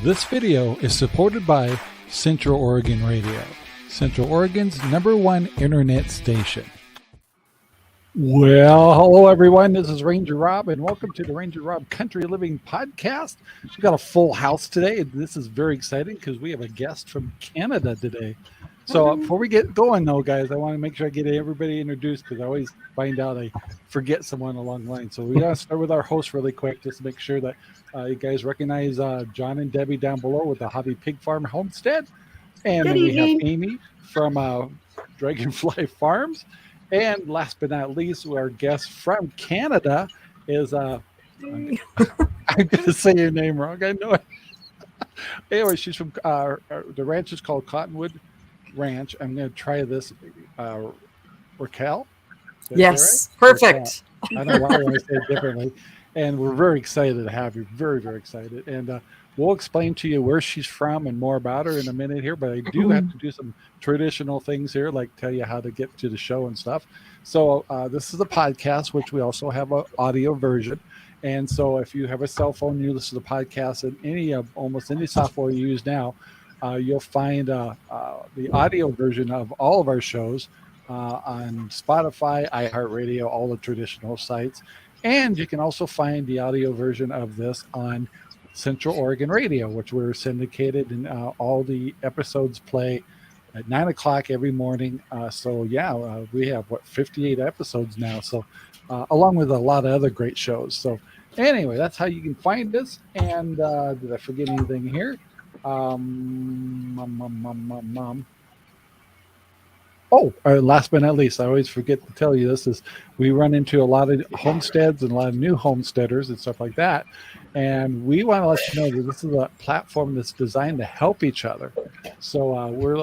This video is supported by Central Oregon Radio, Central Oregon's #1 internet station. Well, hello everyone. This is Ranger Rob, and welcome to the Ranger Rob Country Living Podcast. We've got a full house today, and this is very exciting because we have a guest from Canada today. So before we get going, though, guys, I want to make sure I get everybody introduced because I always find out I forget someone along the line. So we got to start with our host really quick, just to make sure that you guys recognize John and Debbie down below with the Hobby Pig Farm Homestead. And then we have Amy from DragonFly Farms. And last but not least, our guest from Canada is, I'm going to say your name wrong. I know it. Anyway, she's from, the ranch is called Cottonwood Ranch. I'm going to try this, Raquel. Yes, right? Perfect. Raquel. I don't know why I want to say it differently. And we're very excited to have you. Very, very excited. And we'll explain to you where she's from and more about her in a minute here. But I do have to do some traditional things here, like tell you how to get to the show and stuff. So this is a podcast, which we also have an audio version. And so if you have a cell phone, you listen to the podcast and almost any software you use now, you'll find the audio version of all of our shows on Spotify, iHeartRadio, all the traditional sites. And you can also find the audio version of this on Central Oregon Radio, which we're syndicated, and all the episodes play at 9 o'clock every morning. We have 58 episodes now. So along with a lot of other great shows. So anyway, that's how you can find us. And did I forget anything here? Last but not least, I always forget to tell you this is we run into a lot of homesteads and a lot of new homesteaders and stuff like that. And we want to let you know that this is a platform that's designed to help each other. So we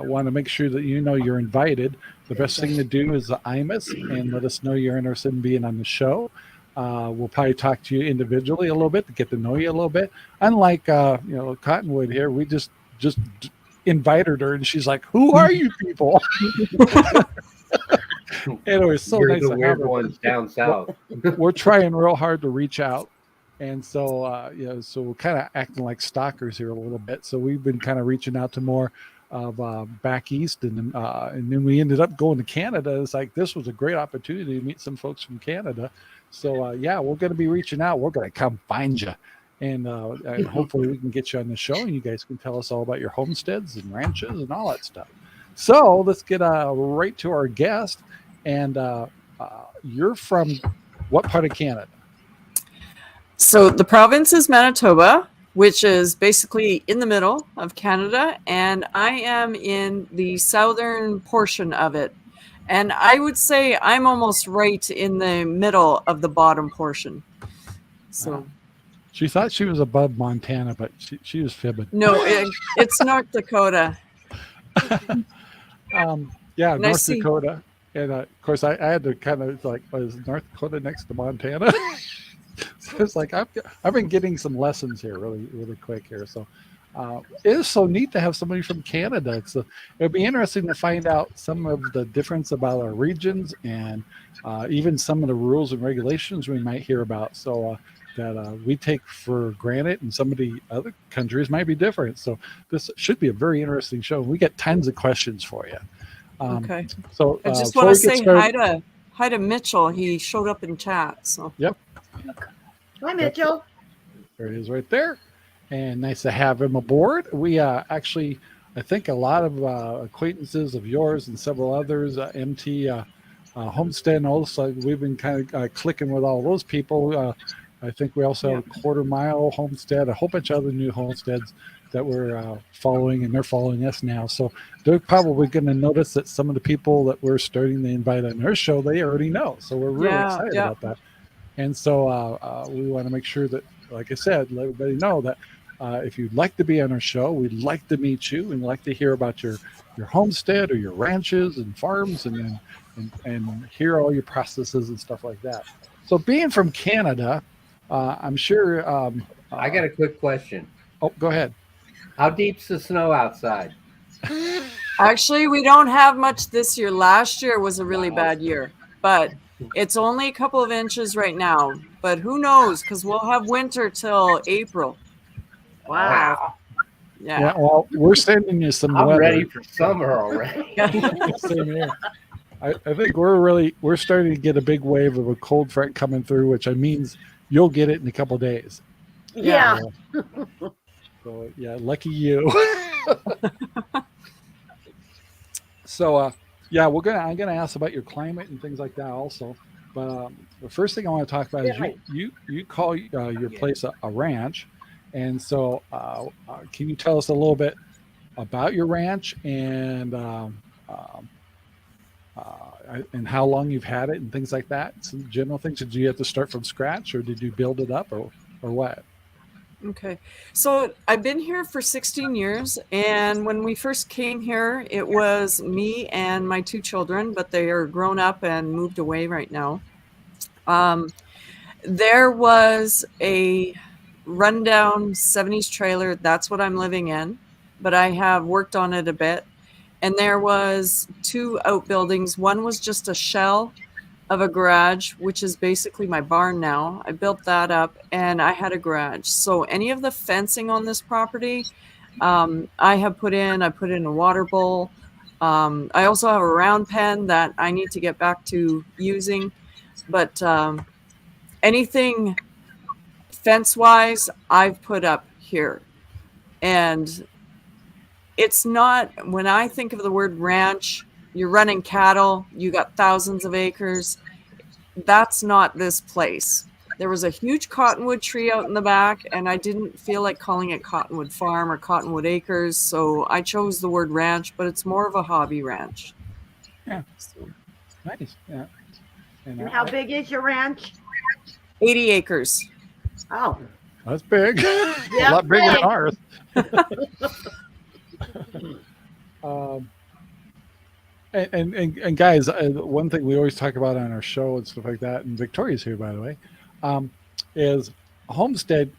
want to make sure that you know you're invited. The best thing to do is IM us and let us know you're interested in being on the show. We'll probably talk to you individually a little bit to get to know you a little bit. Unlike Cottonwood here, we just invited her and she's like, "Who are you people?" Anyway, so You're nice the to weird have her. ones down south. We're trying real hard to reach out, and so so we're kind of acting like stalkers here a little bit. So we've been kind of reaching out to more of back east, and then we ended up going to Canada. It's like this was a great opportunity to meet some folks from Canada. So we're going to be reaching out. We're going to come find you. And hopefully we can get you on the show and you guys can tell us all about your homesteads and ranches and all that stuff. So let's get right to our guest. And you're from what part of Canada? So the province is Manitoba, which is basically in the middle of Canada. And I am in the southern portion of it. And I would say I'm almost right in the middle of the bottom portion. So... She thought she was above Montana, but she was fibbing. No, it's North Dakota. North Dakota. And of course, I had to kind of like, is North Dakota next to Montana? So it's like I've been getting some lessons here, really, really quick here. So it is so neat to have somebody from Canada. It'll be interesting to find out some of the difference about our regions and even some of the rules and regulations we might hear about. So. That we take for granted, and some of the other countries might be different. So this should be a very interesting show. We get tons of questions for you. Okay. So I just want to say hi to Mitchell. He showed up in chat. So. Yep. Hi, Mitchell. There he is right there. And nice to have him aboard. We actually, I think a lot of acquaintances of yours and several others, MT Homestead and also we've been kind of clicking with all those people. I think we also have a Quarter Mile Homestead, a whole bunch of other new homesteads that we're following, and they're following us now. So they're probably going to notice that some of the people that we're starting to invite on our show, they already know. So we're really excited about that. And so we want to make sure that, like I said, let everybody know that if you'd like to be on our show, we'd like to meet you and like to hear about your homestead or your ranches and farms and hear all your processes and stuff like that. So being from Canada, I'm sure. I got a quick question. Oh, go ahead. How deep's the snow outside? Actually, we don't have much this year. Last year was a really bad year, but it's only a couple of inches right now. But who knows? Because we'll have winter till April. Wow. Yeah. Yeah, well, we're sending you some I'm weather. ready for summer already. Same here. I think we're starting to get a big wave of a cold front coming through, which means you'll get it in a couple days. Yeah. So yeah, lucky you. So yeah, I'm gonna ask about your climate and things like that also. But the first thing I want to talk about is you call your place a ranch, and so can you tell us a little bit about your ranch and how long you've had it and things like that? Some general things. Did you have to start from scratch, or did you build it up, or what? Okay. So I've been here for 16 years. And when we first came here, it was me and my 2 children, but they are grown up and moved away right now. There was a rundown 70s trailer. That's what I'm living in, but I have worked on it a bit. And there was 2 outbuildings. One was just a shell of a garage, which is basically my barn now. I built that up and I had a garage. So any of the fencing on this property, I put in a water bowl. I also have a round pen that I need to get back to using, but anything fence wise, I've put up here. And it's not, when I think of the word ranch, you're running cattle, you got thousands of acres. That's not this place. There was a huge cottonwood tree out in the back, and I didn't feel like calling it Cottonwood Farm or Cottonwood Acres, so I chose the word ranch, but it's more of a hobby ranch. Yeah. Nice. Yeah. And how big is your ranch? 80 acres. Oh. That's big. Yeah, A lot bigger big. than ours. And guys, one thing we always talk about on our show and stuff like that, and Victoria's here, by the way, is a homestead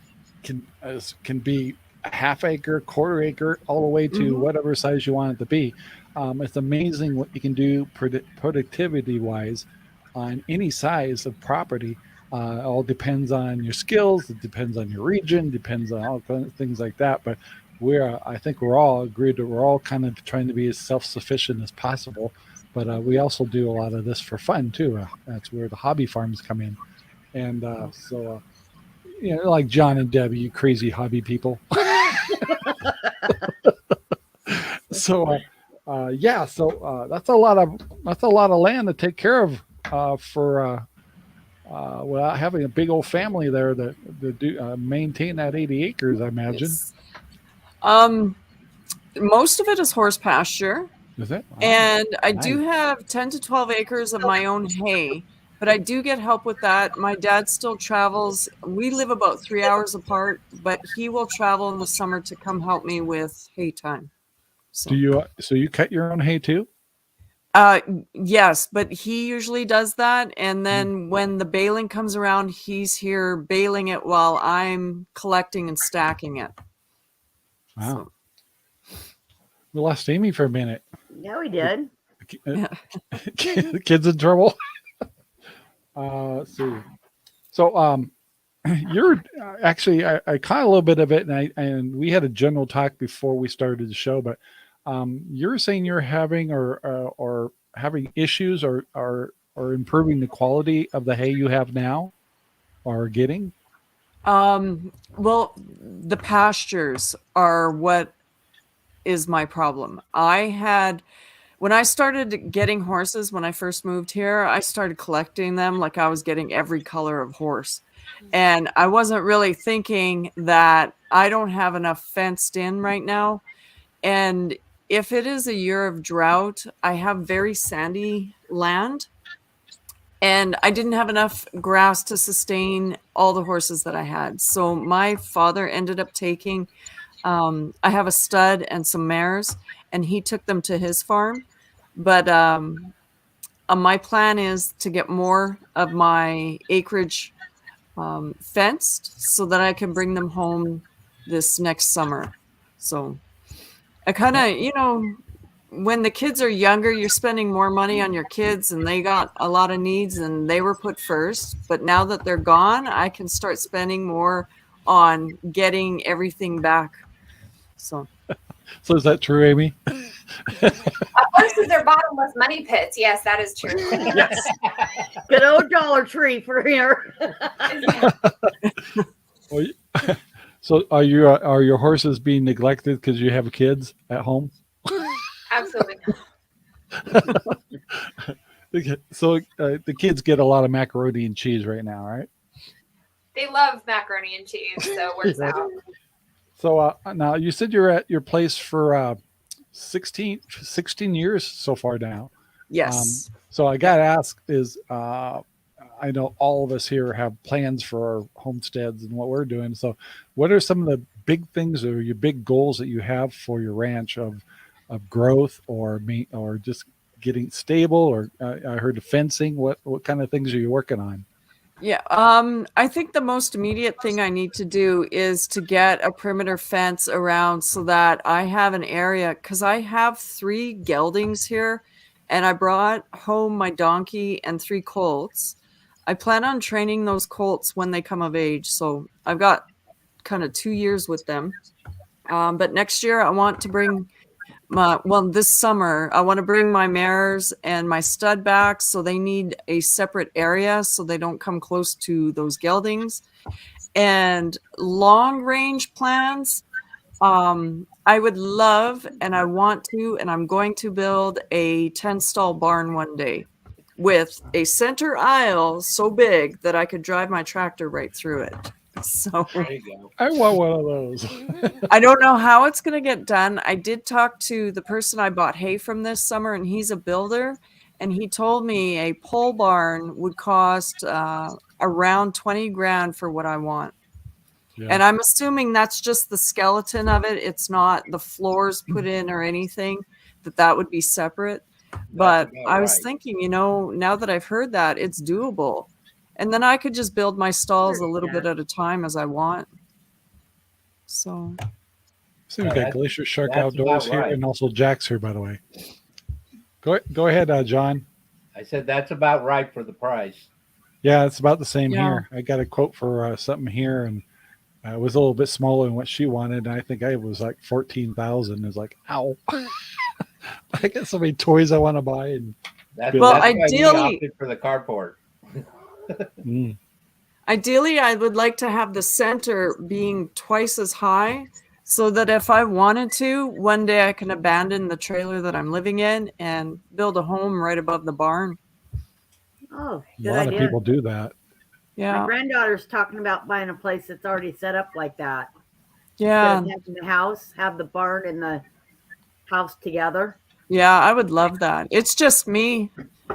can be a half acre, quarter acre, all the way to whatever size you want it to be. It's amazing what you can do productivity wise on any size of property. It all depends on your skills. It depends on your region. Depends on all kinds of things like that. But I think we're all agreed that we're all kind of trying to be as self-sufficient as possible. But we also do a lot of this for fun too. That's where the hobby farms come in. And so, like John and Debbie, you crazy hobby people. So, yeah. So that's a lot of land to take care of for. Without having a big old family there to do maintain that 80 acres, I imagine. Yes. Most of it is horse pasture. Is it? Wow. And I Nice. do have 10 to 12 acres of my own hay, but I do get help with that. My dad still travels. We live about 3 hours apart, but he will travel in the summer to come help me with hay time. So. So you cut your own hay too? Yes, but he usually does that. And then when the baling comes around, he's here baling it while I'm collecting and stacking it. Wow. So. We lost Amy for a minute. Yeah, we did. The kid's in trouble. Let's see. So, you're actually, I caught a little bit of it, and we had a general talk before we started the show, but you're saying you're having or having issues or improving the quality of the hay you have now or getting? Well, the pastures are what is my problem. When I started getting horses, when I first moved here, I started collecting them like I was getting every color of horse. And I wasn't really thinking that I don't have enough fenced in right now. And if it is a year of drought, I have very sandy land. And I didn't have enough grass to sustain all the horses that I had. So my father ended up taking, I have a stud and some mares, and he took them to his farm. But my plan is to get more of my acreage fenced so that I can bring them home this next summer. So I kind of, when the kids are younger, you're spending more money on your kids and they got a lot of needs and they were put first. But now that they're gone, I can start spending more on getting everything back. So is that true, Amy? Horses are bottomless money pits. Yes, that is true. yes. Good old Dollar Tree for here. Well, so are your horses being neglected because you have kids at home? Absolutely. So the kids get a lot of macaroni and cheese right now, right? They love macaroni and cheese, so it works out. So now you said you're at your place for 16 years so far now. Yes. So I got to ask is, I know all of us here have plans for our homesteads and what we're doing. So what are some of the big things or your big goals that you have for your ranch of growth or just getting stable, or I heard of fencing. What kind of things are you working on? Yeah. I think the most immediate thing I need to do is to get a perimeter fence around so that I have an area, because I have 3 geldings here and I brought home my donkey and 3 colts. I plan on training those colts when they come of age. So I've got kind of 2 years with them. But next year I want to bring this summer, I want to bring my mares and my stud back, so they need a separate area so they don't come close to those geldings. And long range plans, I would love, and I want to, and I'm going to build a 10-stall barn one day with a center aisle so big that I could drive my tractor right through it. So There you go. I want one of those. I don't know how it's going to get done. I did talk to the person I bought hay from this summer, and he's a builder, and he told me a pole barn would cost around 20 grand for what I want. Yeah. And I'm assuming that's just the skeleton of it. It's not the floors put in or anything, that would be separate. But I was thinking, now that I've heard that, it's doable. And then I could just build my stalls a little bit at a time as I want. So we've got Glacier Shark that's Outdoors about here, right. and also Jack's here, by the way. Go ahead, John. I said that's about right for the price. Yeah, it's about the same Yeah. here. I got a quote for something here, and it was a little bit smaller than what she wanted. And I think I was like 14,000. It was like, ow! I got so many toys I want to buy. And That's Well, why we ideally- opted for the carport. ideally, I would like to have the center being twice as high so that if I wanted to, one day I can abandon the trailer that I'm living in and build a home right above the barn. Oh, a good lot idea. of people do that. Yeah. My granddaughter's talking about buying a place that's already set up like that. Yeah. Instead of having the house, have the barn and the house together. Yeah, I would love that. It's just me.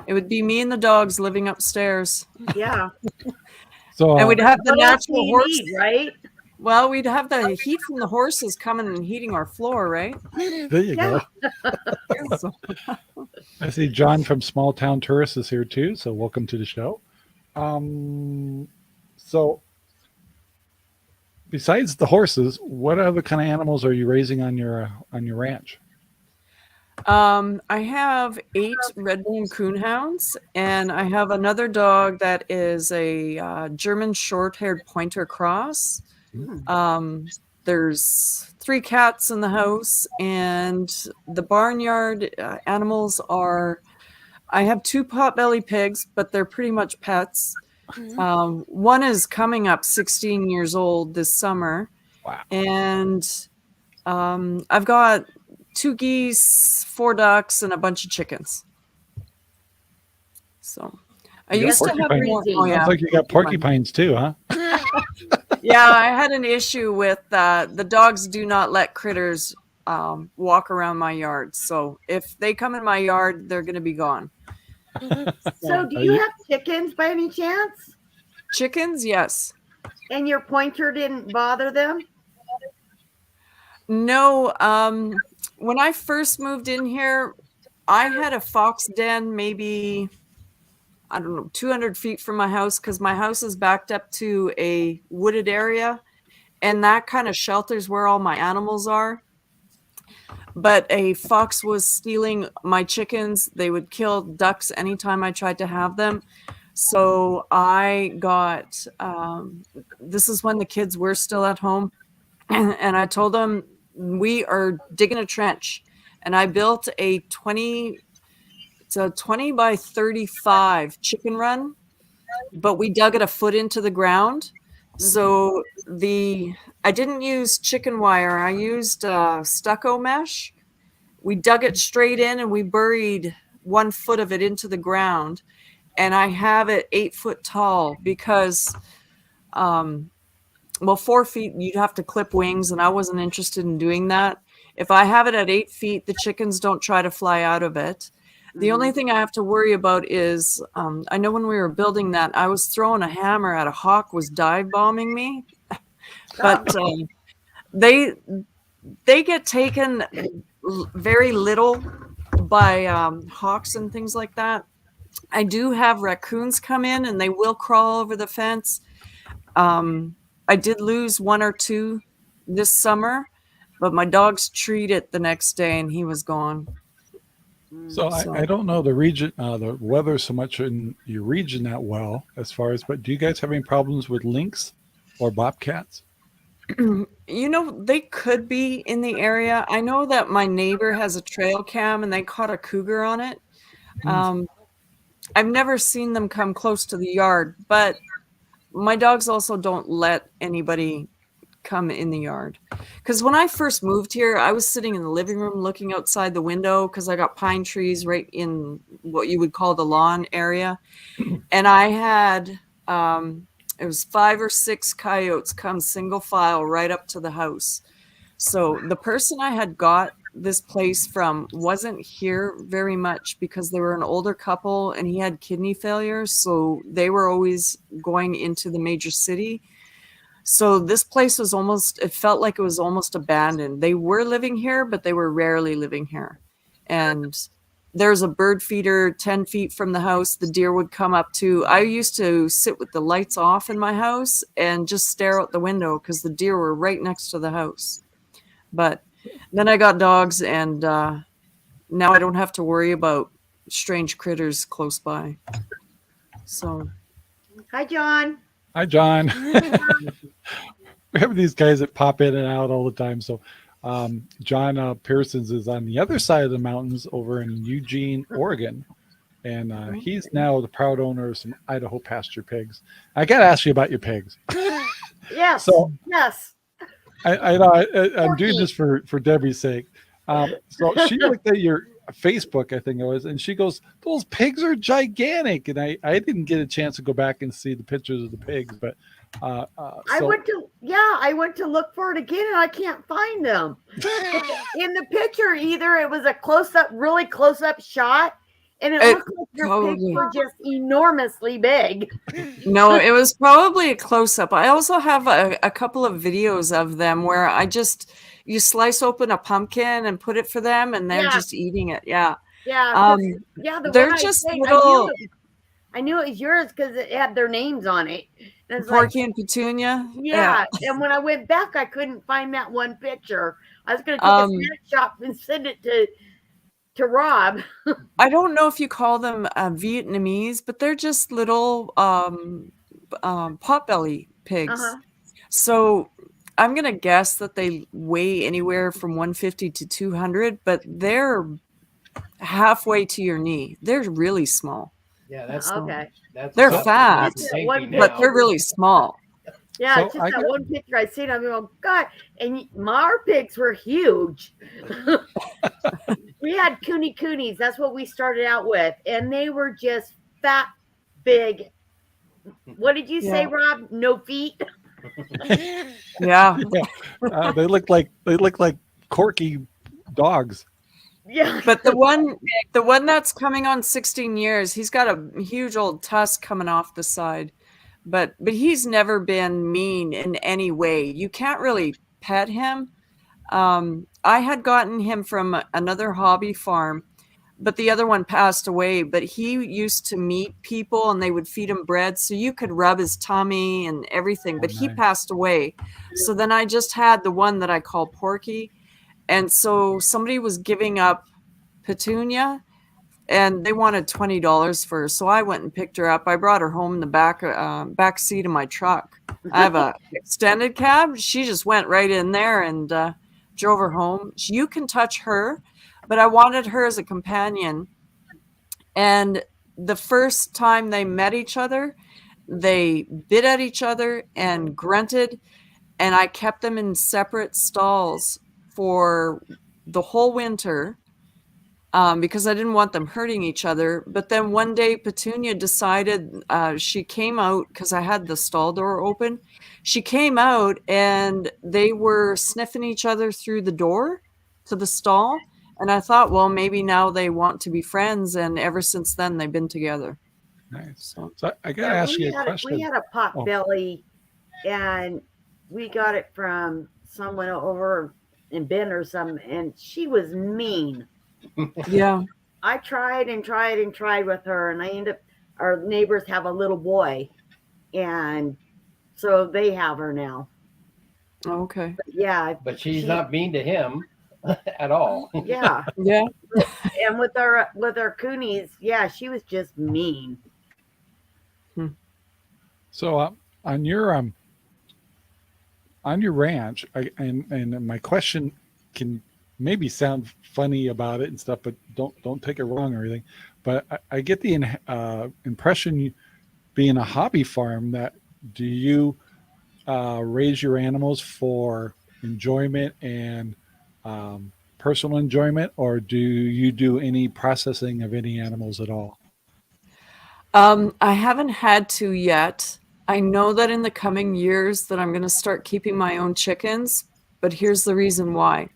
It would be me and the dogs living upstairs. Yeah. So And we'd have the What else do natural you horse. need, right? Well, we'd have the heat from the horses coming and heating our floor, right? there you Yeah. go. So- I see John from Small Town Tourist is here too. So welcome to the show. So besides the horses, what other kind of animals are you raising on your ranch? I have 8 red bone coonhounds, and I have another dog that is a German short-haired pointer cross. There's 3 cats in the house, and the barnyard animals are, I have 2 potbelly pigs, but they're pretty much pets. One is coming up 16 years old this summer. Wow. And I've got 2 geese, 4 ducks, and a bunch of chickens. So I You got used to have porcupines. more. Sounds Oh, yeah. Sounds like you got porcupines too, huh? Yeah, I had an issue with the dogs do not let critters walk around my yard. So if they come in my yard, they're going to be gone. So do you have chickens by any chance? Chickens, yes. And your pointer didn't bother them? No, when I first moved in here, I had a fox den maybe, I don't know, 200 feet from my house, because my house is backed up to a wooded area, and that kind of shelters where all my animals are. But a fox was stealing my chickens. They would kill ducks anytime I tried to have them. So I got, this is when the kids were still at home. And I told them we are digging a trench. And I built it's a 20 by 35 chicken run, but we dug it a foot into the ground. So I didn't use chicken wire. I used stucco mesh. We dug it straight in and we buried 1 foot of it into the ground. And I have it 8 foot tall because, 4 feet, you'd have to clip wings, and I wasn't interested in doing that. If I have it at 8 feet, the chickens don't try to fly out of it. The only thing I have to worry about is, I know when we were building that, I was throwing a hammer at a hawk was dive bombing me, but they get taken very little by hawks and things like that. I do have raccoons come in and they will crawl over the fence. I did lose 1 or 2 this summer, but my dogs treed it the next day and he was gone. So I don't know the region, the weather so much in your region that well as far as, but do you guys have any problems with lynx or bobcats? They could be in the area. I know that my neighbor has a trail cam and they caught a cougar on it. I've never seen them come close to the yard, but my dogs also don't let anybody come in the yard. Because when I first moved here, I was sitting in the living room looking outside the window because I got pine trees right in what you would call the lawn area. And I had, it was 5 or 6 coyotes come single file right up to the house. So the person I had got this place from wasn't here very much because they were an older couple and he had kidney failure. So they were always going into the major city. So this place was it felt like it was almost abandoned. They were living here, but they were rarely living here. And there's a bird feeder 10 feet from the house. The deer would come up to. I used to sit with the lights off in my house and just stare out the window because the deer were right next to the house. But then I got dogs, and now I don't have to worry about strange critters close by. So, Hi, John. Hi, John. We have these guys that pop in and out all the time. So John Pearsons is on the other side of the mountains over in Eugene, Oregon. And he's now the proud owner of some Idaho pasture pigs. I got to ask you about your pigs. Yes. So, yes. I'm doing this for Debbie's sake. So she looked at your Facebook, I think it was, and she goes, "Those pigs are gigantic." And I didn't get a chance to go back and see the pictures of the pigs, but I went to look for it again and I can't find them. In the picture, either it was a really close up shot, and it looked like your pigs were just enormously big. No, it was probably a close up. I also have a couple of videos of them where you slice open a pumpkin and put it for them, and they're just eating it. Yeah. Yeah. They're just little. I knew it was yours because it had their names on it. And Porky and Petunia. Yeah. And when I went back, I couldn't find that one picture. I was going to take a snapshot and send it to Rob. I don't know if you call them Vietnamese, but they're just little potbelly pigs. So I'm going to guess that they weigh anywhere from 150 to 200, but they're halfway to your knee. They're really small. Yeah, that's okay. They're fat, but they're really small. Yeah, so it's just that one picture I seen. I'm going, God, and our pigs were huge. We had coonies. That's what we started out with, and they were just fat, big. What did you say, Rob? No feet. Yeah. They look like Corky dogs. Yeah. But the one that's coming on 16 years, he's got a huge old tusk coming off the side. But he's never been mean in any way. You can't really pet him. I had gotten him from another hobby farm, but the other one passed away. But he used to meet people and they would feed him bread. So you could rub his tummy and everything, but he passed away. So then I just had the one that I call Porky. And so somebody was giving up Petunia and they wanted $20 for her. So I went and picked her up. I brought her home in the back seat of my truck. I have a extended cab. She just went right in there and drove her home. You can touch her, but I wanted her as a companion. And the first time they met each other, they bit at each other and grunted, and I kept them in separate stalls for the whole winter because I didn't want them hurting each other. But then one day Petunia decided, she came out because I had the stall door open. She came out and they were sniffing each other through the door to the stall. And I thought, well, maybe now they want to be friends. And ever since then, they've been together. Nice. So I got to ask you a question. We had a pot belly, and we got it from someone over in Ben or something, and she was mean. Yeah. I tried and tried and tried with her, and I ended up, our neighbors have a little boy, and so they have her now. Okay. But yeah. But she's not mean to him at all. Yeah. Yeah. And with our coonies, yeah, she was just mean. So on your ranch, and my question can maybe sound funny about it and stuff, but don't take it wrong or anything. But I get the impression, you being a hobby farm, that do you raise your animals for enjoyment and personal enjoyment, or do you do any processing of any animals at all? I haven't had to yet. I know that in the coming years that I'm going to start keeping my own chickens, but here's the reason why.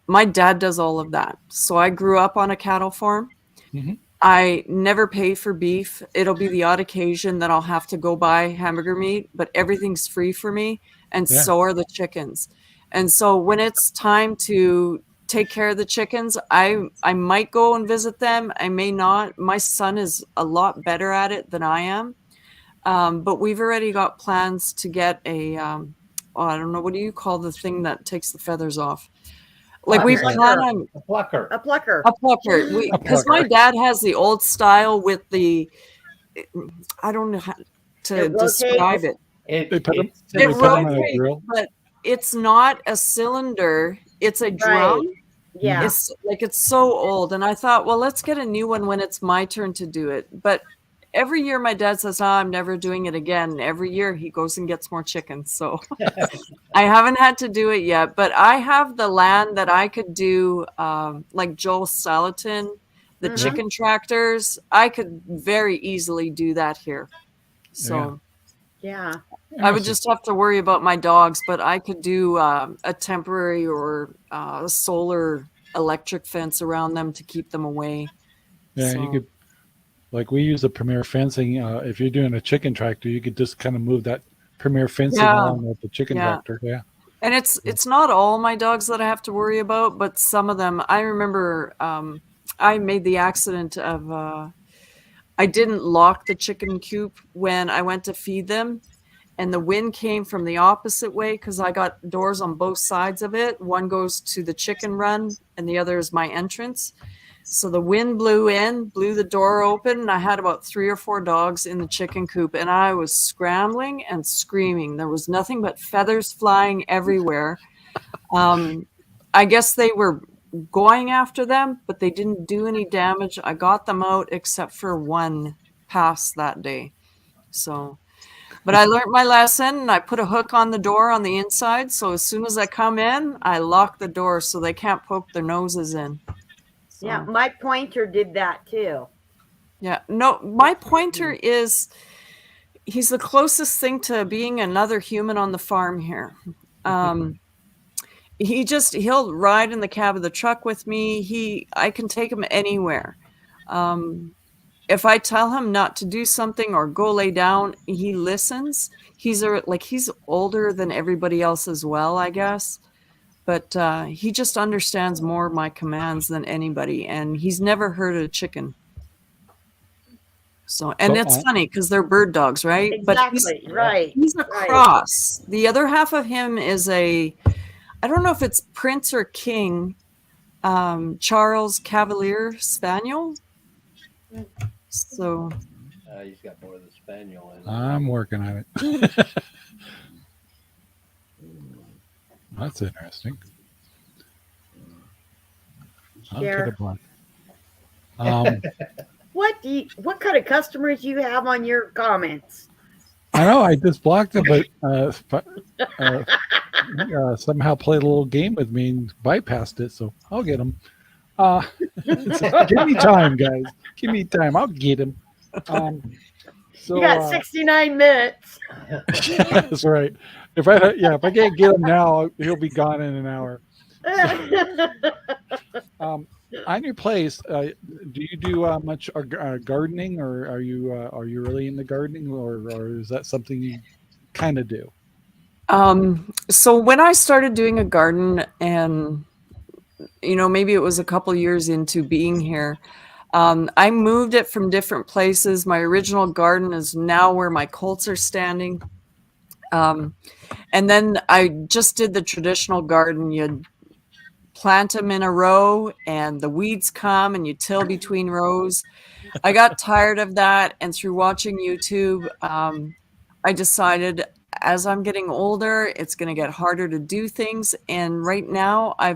My dad does all of that. So I grew up on a cattle farm. Mm-hmm. I never pay for beef. It'll be the odd occasion that I'll have to go buy hamburger meat, but everything's free for me. And so are the chickens. And so when it's time to take care of the chickens, I might go and visit them. I may not. My son is a lot better at it than I am. But we've already got plans to get a, I don't know, what do you call the thing that takes the feathers off? Like we plan on a plucker. A plucker. A plucker. Because my dad has the old style with the, I don't know how to describe it. It rotates, but it's not a cylinder. It's a drum. Right. Yeah. It's so old. And I thought, well, let's get a new one when it's my turn to do it. But every year my dad says, I'm never doing it again. Every year he goes and gets more chickens. So I haven't had to do it yet, but I have the land that I could do, like Joel Salatin, the chicken tractors. I could very easily do that here. So yeah. I would just have to worry about my dogs, but I could do a temporary or a solar electric fence around them to keep them away. Yeah, so. You could, like we use the Premier fencing. If you're doing a chicken tractor, you could just kind of move that Premier fencing along with the chicken tractor. Yeah. And it's not all my dogs that I have to worry about, but some of them. I remember I made the accident of I didn't lock the chicken coop when I went to feed them, and the wind came from the opposite way because I got doors on both sides of it. One goes to the chicken run and the other is my entrance. So the wind blew the door open, and I had about 3 or 4 dogs in the chicken coop, and I was scrambling and screaming. There was nothing but feathers flying everywhere. I guess they were going after them, but they didn't do any damage. I got them out except for one pass that day. So, but I learned my lesson, and I put a hook on the door on the inside. So as soon as I come in, I lock the door so they can't poke their noses in. So. Yeah, my pointer did that too. Yeah, no, my pointer he's the closest thing to being another human on the farm here. He'll ride in the cab of the truck with me. I can take him anywhere. If I tell him not to do something or go lay down, he listens. He's older than everybody else as well, I guess. But he just understands more of my commands than anybody, and he's never hurt a chicken. So, and it's funny because they're bird dogs, right? Exactly, but he's a cross. The other half of him is I don't know if it's Prince or King, Charles Cavalier Spaniel. So He's got more of the spaniel in. I'm working on it. That's interesting. I'll get a block. What kind of customers you have on your comments? I know I just blocked it, but somehow played a little game with me and bypassed it. So I'll get him. Give me time, guys. Give me time. I'll get him. So You got 69 minutes. that's right. If I can't get him now, he'll be gone in an hour. On your place, do you do much gardening, or are you really into gardening, or is that something you kind of do? So when I started doing a garden, and maybe it was a couple years into being here, I moved it from different places. My original garden is now where my colts are standing. And then I just did the traditional garden. You plant them in a row and the weeds come and you till between rows. I got tired of that. And through watching YouTube, I decided as I'm getting older, it's going to get harder to do things. And right now I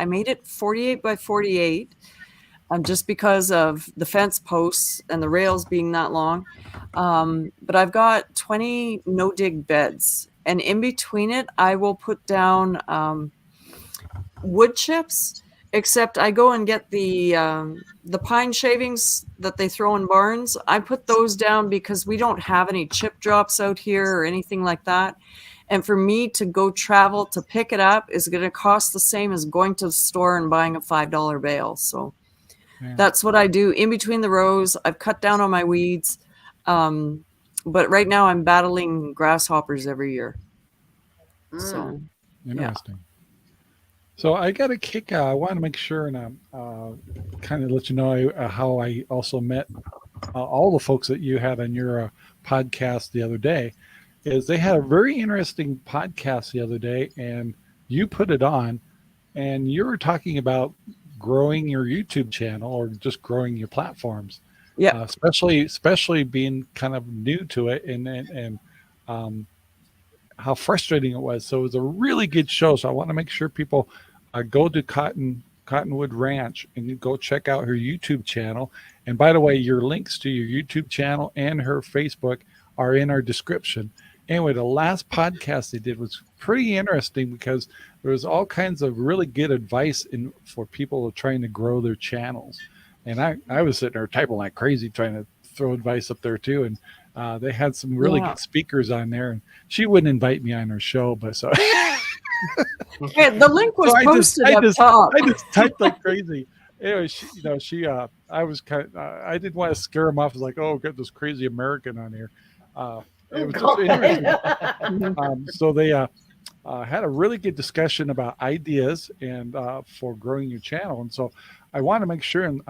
made it 48 by 48. Just because of the fence posts and the rails being that long. But I've got 20 no-dig beds. And in between it, I will put down wood chips, except I go and get the pine shavings that they throw in barns. I put those down because we don't have any chip drops out here or anything like that. And for me to go travel to pick it up is going to cost the same as going to the store and buying a $5 bale. So that's what I do in between the rows. I've cut down on my weeds. But right now I'm battling grasshoppers every year. So interesting. So I got a kick out. I want to make sure and kind of let you know how I also met all the folks that you had on your podcast the other day. Is they had a very interesting podcast the other day, and you put it on, and you were talking about growing your YouTube channel or just growing your platforms. Yeah. Especially being kind of new to it and how frustrating it was. So it was a really good show. So I want to make sure people go to Cottonwood Ranch and you go check out her YouTube channel. And by the way, your links to your YouTube channel and her Facebook are in our description. Anyway, the last podcast they did was pretty interesting because there was all kinds of really good advice for people trying to grow their channels. And I was sitting there typing like crazy trying to throw advice up there too. And they had some really good speakers on there. And she wouldn't invite me on her show, but so yeah, the link was posted up top. I just typed like crazy. Anyway, I was I didn't want to scare them off. I was like, oh, got this crazy American on here. It was just interesting. So they had a really good discussion about ideas and for growing your channel. And so I want to make sure and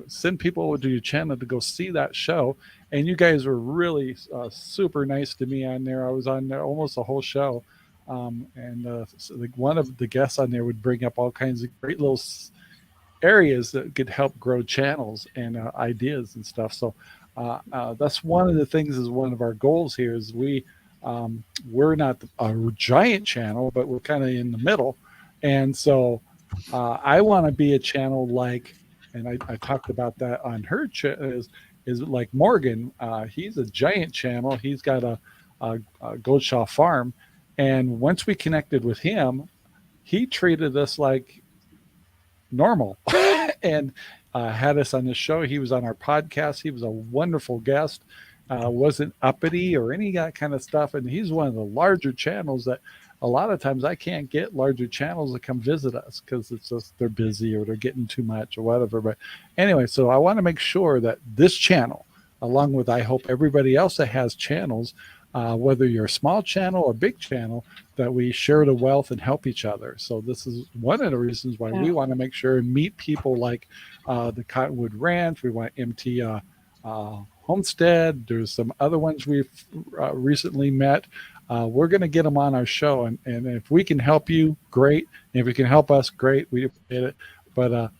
send people to your channel to go see that show. And you guys were really super nice to me on there. I was on there almost the whole show. So one of the guests on there would bring up all kinds of great little areas that could help grow channels and ideas and stuff. So that's one of the things is one of our goals here is we're not a giant channel, but we're kind of in the middle. And so I want to be a channel like, and I talked about that on her is like Morgan. He's a giant channel. He's got a Goatshaw farm. And once we connected with him, he treated us like normal and had us on the show. He was on our podcast. He was a wonderful guest. Wasn't uppity or any that kind of stuff. And he's one of the larger channels that a lot of times I can't get larger channels to come visit us because it's just they're busy or they're getting too much or whatever. But anyway, so I want to make sure that this channel, along with I hope everybody else that has channels, whether you're a small channel or big channel, that we share the wealth and help each other. So this is one of the reasons why we want to make sure and meet people like the Cottonwood Ranch. We want MT Homestead. There's some other ones we've recently met. we're going to get them on our show. And if we can help you, great. And if you can help us, great. We appreciate it. But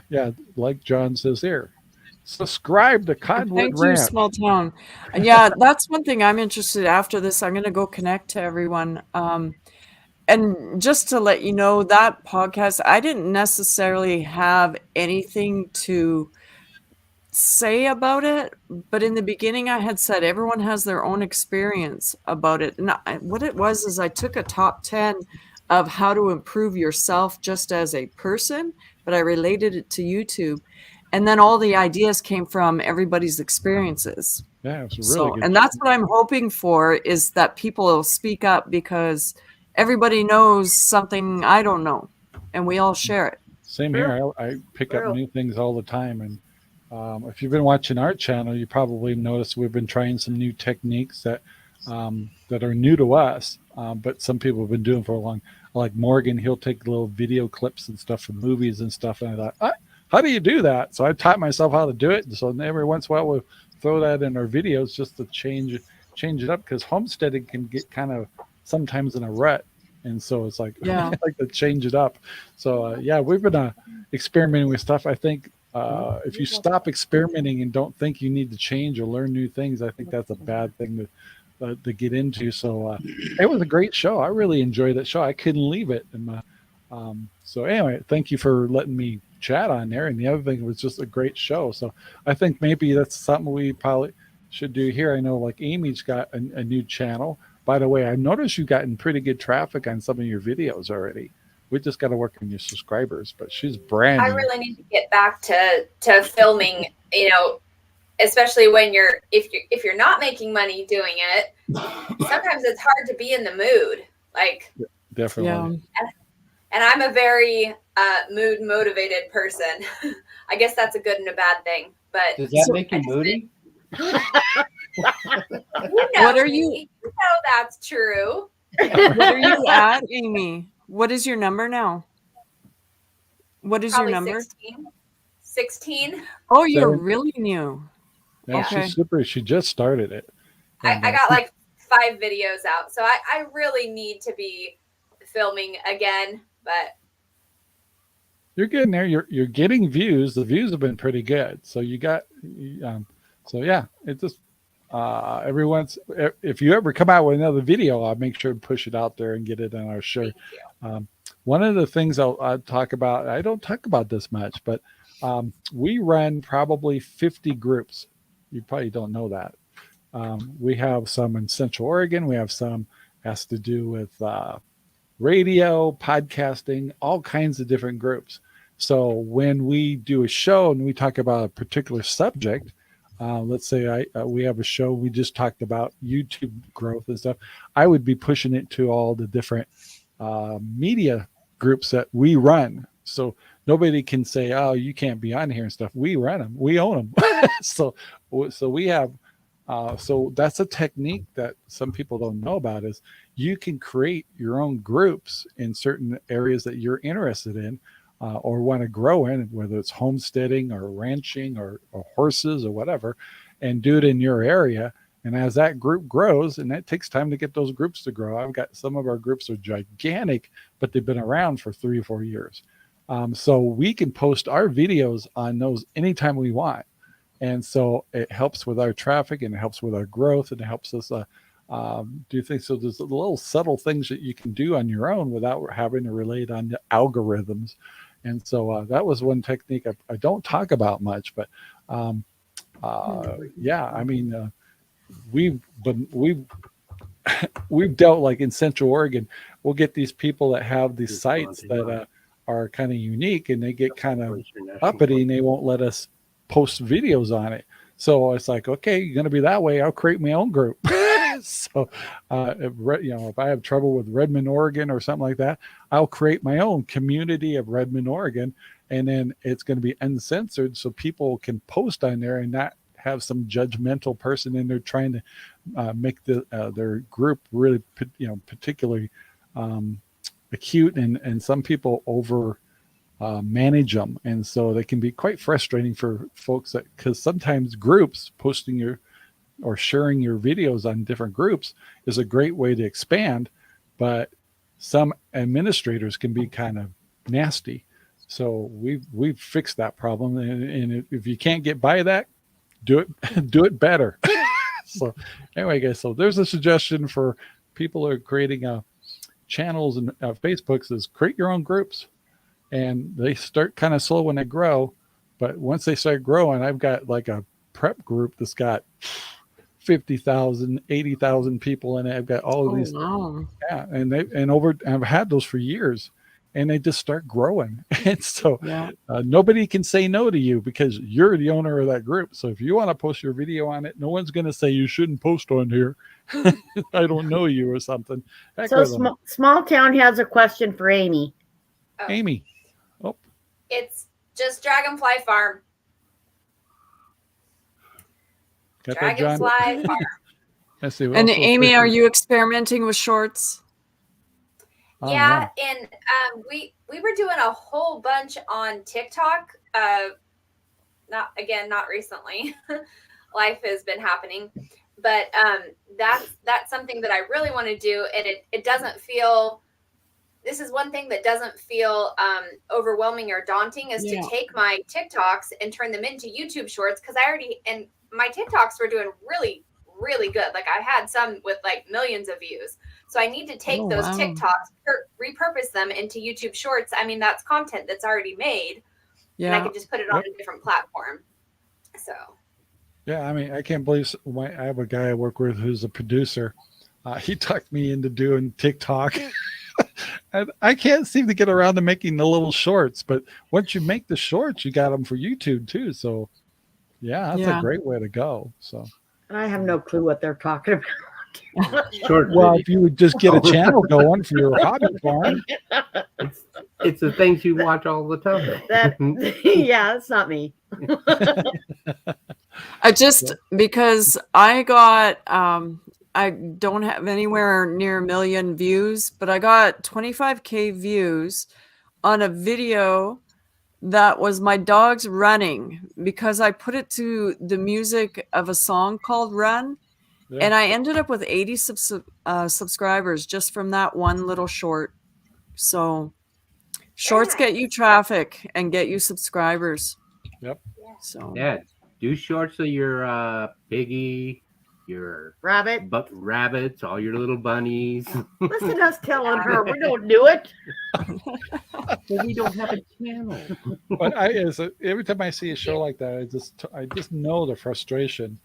yeah, like John says here, subscribe to Cottonwood Thank you, Ranch. small town. And yeah, that's one thing I'm interested in. After this, I'm going to go connect to everyone. And just to let you know, that podcast, I didn't necessarily have anything to say about it, but in the beginning I had said everyone has their own experience about it. And what it was is I took a top 10 of how to improve yourself just as a person, but I related it to YouTube. And then all the ideas came from everybody's experiences. Yeah, it was really good. And that's what I'm hoping for, is that people will speak up, because everybody knows something I don't know, and we all share it. Same here. I pick up new things all the time. And if you've been watching our channel, you probably noticed we've been trying some new techniques that that are new to us, but some people have been doing for a long. Like Morgan, he'll take little video clips and stuff from movies and stuff. And I thought, how do you do that? So I taught myself how to do it. So every once in a while we'll throw that in our videos just to change it up, because homesteading can get kind of sometimes in a rut. And so it's like, I like to change it up. So yeah, we've been experimenting with stuff. I think if you stop experimenting and don't think you need to change or learn new things, I think that's a bad thing to get into. So it was a great show. I really enjoyed that show. I couldn't leave it. And so anyway, thank you for letting me chat on there. And the other thing was just a great show. So I think maybe that's something we probably should do here. I know like Amy's got a new channel. By the way, I noticed you've gotten pretty good traffic on some of your videos already. We just got to work on your subscribers, but she's brand new. I really need to get back to filming, you know, especially when if you're not making money doing it, sometimes it's hard to be in the mood. Like, definitely. Yeah. And I'm a very mood motivated person. I guess that's a good and a bad thing. But does that make you moody? What are you? You know that's true. What are you at, Amy? What is your number now? What is Probably your number? 16. Oh, you're really new. Yeah, Okay. she's super. She just started it. I got like 5 videos out, so I really need to be filming again. But You're getting there. You're getting views. The views have been pretty good. So you got. So yeah, it just if you ever come out with another video, I'll make sure to push it out there and get it on our show. One of the things I'll talk about, I don't talk about this much, but we run probably 50 groups. You probably don't know that. We have some in Central Oregon. We have some has to do with radio, podcasting, all kinds of different groups. So when we do a show and we talk about a particular subject, let's say we have a show, we just talked about YouTube growth and stuff, I would be pushing it to all the different media groups that we run. So nobody can say, oh, you can't be on here and stuff. We run them. We own them. So we have, so that's a technique that some people don't know about, is you can create your own groups in certain areas that you're interested in or want to grow in, whether it's homesteading or ranching or horses or whatever, and do it in your area. And as that group grows, and that takes time to get those groups to grow. I've got some of our groups are gigantic, but they've been around for 3 or 4 years. So we can post our videos on those anytime we want. And so it helps with our traffic, and it helps with our growth, and it helps us do things. So there's little subtle things that you can do on your own without having to relate on the algorithms. And so that was one technique I don't talk about much, but yeah, I mean, we've dealt, like in Central Oregon, we'll get these people that have these sites that are kind of unique, and they get kind of uppity, and they won't let us post videos on it. So it's like, okay, you're going to be that way, I'll create my own group. So if I have trouble with Redmond, Oregon or something like that, I'll create my own community of Redmond, Oregon, and then it's going to be uncensored, so people can post on there and not have some judgmental person in there trying to make their group really particularly acute, and some people over manage them, and so they can be quite frustrating for folks, because sometimes groups posting or sharing your videos on different groups is a great way to expand, but some administrators can be kind of nasty. So we've fixed that problem, and if you can't get by that, do it better. So anyway, guys, so there's a suggestion for people who are creating channels and Facebooks is create your own groups, and they start kind of slow when they grow, but once they start growing, I've got like a prep group that's got 50,000, 80,000 people in it. I've got all of these, yeah, and I've had those for years, and they just start growing. And so nobody can say no to you because you're the owner of that group. So if you want to post your video on it, no one's going to say you shouldn't post on here. I don't know you or something. So Small Town has a question for Aimee. Oh. Aimee. Oh. It's just DragonFly Farm. Got DragonFly Farm. I see. And Aimee, are you experimenting with shorts? Yeah, and we were doing a whole bunch on TikTok. Not recently. Life has been happening, but that's something that I really want to do, and it doesn't feel. This is one thing that doesn't feel overwhelming or daunting is to take my TikToks and turn them into YouTube shorts, because and my TikToks were doing really, really good. Like I had some with like millions of views. So I need to take those TikToks, repurpose them into YouTube shorts. I mean, that's content that's already made, and I can just put it on a different platform. So. Yeah, I mean, I can't believe I have a guy I work with who's a producer. He talked me into doing TikTok. And I can't seem to get around to making the little shorts, but once you make the shorts, you got them for YouTube too. So yeah, that's a great way to go. So I have no clue what they're talking about. Well, if you would just get a channel going for your hobby farm. It's the things you watch all the time. That's not me. Because I got I don't have anywhere near 1 million views, but I got 25K views on a video that was my dogs running, because I put it to the music of a song called Run. Yeah. And I ended up with 80 subscribers just from that one little short. So shorts get you traffic and get you subscribers. Yep. So do shorts of your piggy, your rabbits, all your little bunnies. Listen to us telling her we don't do it. Well, we don't have a channel. But every time I see a show like that, I just know the frustration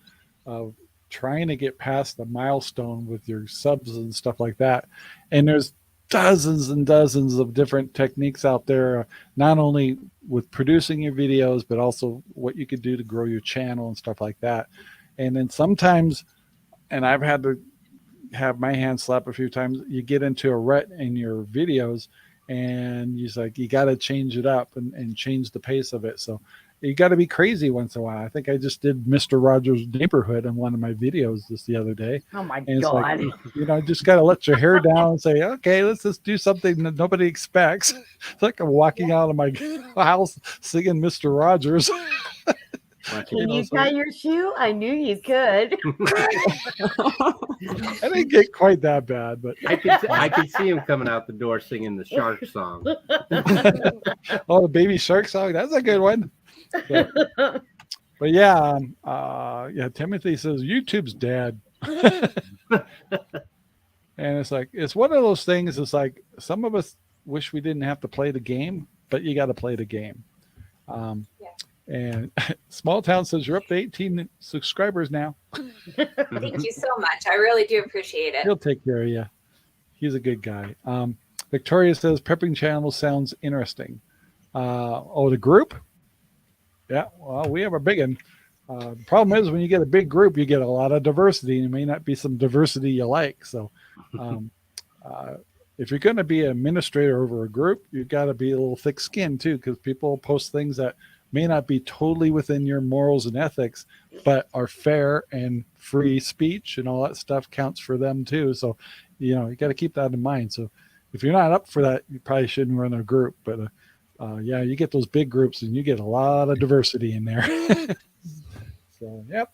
of trying to get past the milestone with your subs and stuff like that. And there's dozens and dozens of different techniques out there, not only with producing your videos, but also what you could do to grow your channel and stuff like that. And then sometimes, and I've had to have my hand slapped a few times, you get into a rut in your videos and you got to change it up and change the pace of it. So you got to be crazy once in a while. I think I just did Mr. Rogers' Neighborhood in one of my videos just the other day. Oh my and God. Like, just got to let your hair down and say, okay, let's just do something that nobody expects. It's like I'm walking out of my house singing Mr. Rogers. Can you tie your shoe? I knew you could. I didn't get quite that bad, but I could see him coming out the door singing the shark song. Oh, the baby shark song. That's a good one. But yeah, Timothy says YouTube's dead. And it's one of those things. It's like some of us wish we didn't have to play the game, but you got to play the game. And Small Town says you're up to 18 subscribers now. Thank you so much. I really do appreciate it. He'll take care of you. He's a good guy. Victoria says prepping channel sounds interesting. The group? Yeah, well, we have a big one. The problem is when you get a big group, you get a lot of diversity, and it may not be some diversity you like. So if you're going to be an administrator over a group, you've got to be a little thick-skinned too, because people post things that may not be totally within your morals and ethics, but are fair, and free speech and all that stuff counts for them too. So, you got to keep that in mind. So if you're not up for that, you probably shouldn't run a group. But you get those big groups and you get a lot of diversity in there. So, yep.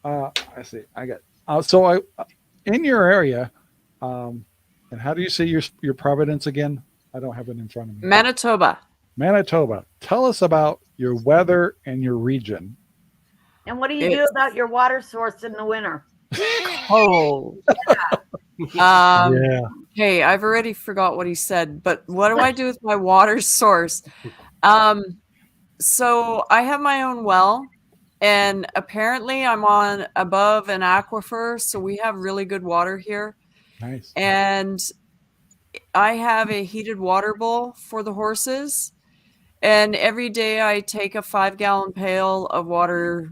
I see. I got. So I in your area, and how do you say your Providence again? I don't have it in front of me. Manitoba. Manitoba. Tell us about your weather and your region. And what do you do about your water source in the winter? Oh. Yeah. Hey, I've already forgot what he said, but what do I do with my water source? So I have my own well, and apparently I'm on above an aquifer, so we have really good water here. Nice. And I have a heated water bowl for the horses. And every day I take a 5-gallon pail of water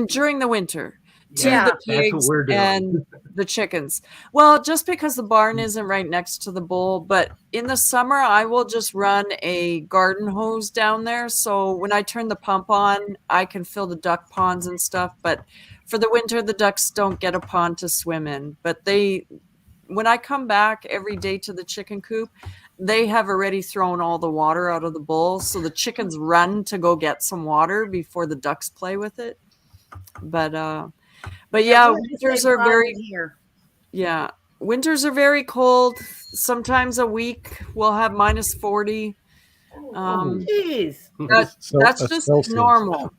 during the winter to the pigs and the chickens. Well, just because the barn isn't right next to the bowl, but in the summer I will just run a garden hose down there. So when I turn the pump on, I can fill the duck ponds and stuff. But for the winter, the ducks don't get a pond to swim in. But when I come back every day to the chicken coop, they have already thrown all the water out of the bowl. So the chickens run to go get some water before the ducks play with it. But yeah, winters are winters are very cold. Sometimes a week we'll have minus 40. Jeez. That's just normal.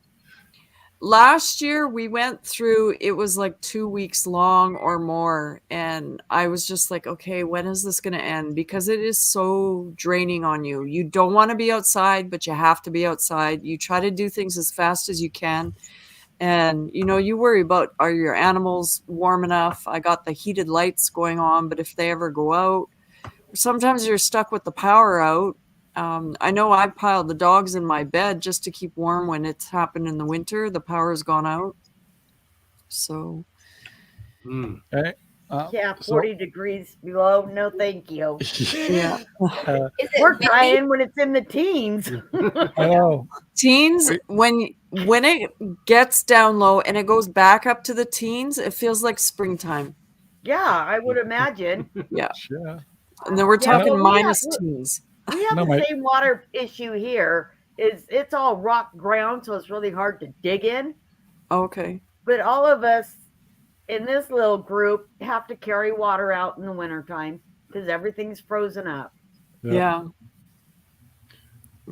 Last year we went through, it was like 2 weeks long or more. And I was just like, okay, when is this going to end? Because it is so draining on you. You don't want to be outside, but you have to be outside. You try to do things as fast as you can. And, you worry about, are your animals warm enough? I got the heated lights going on, but if they ever go out, sometimes you're stuck with the power out. I know I piled the dogs in my bed just to keep warm when it's happened in the winter. The power's gone out. So. Okay. 40 degrees below. No, thank you. Yeah. We're trying when it's in the teens. I know. Teens, when it gets down low and it goes back up to the teens, it feels like springtime. Yeah, I would imagine. Yeah. Sure. And then we're talking minus teens. We have the same water issue here. It's all rock ground, so it's really hard to dig in. Okay. But all of us in this little group have to carry water out in the wintertime because everything's frozen up. Yeah.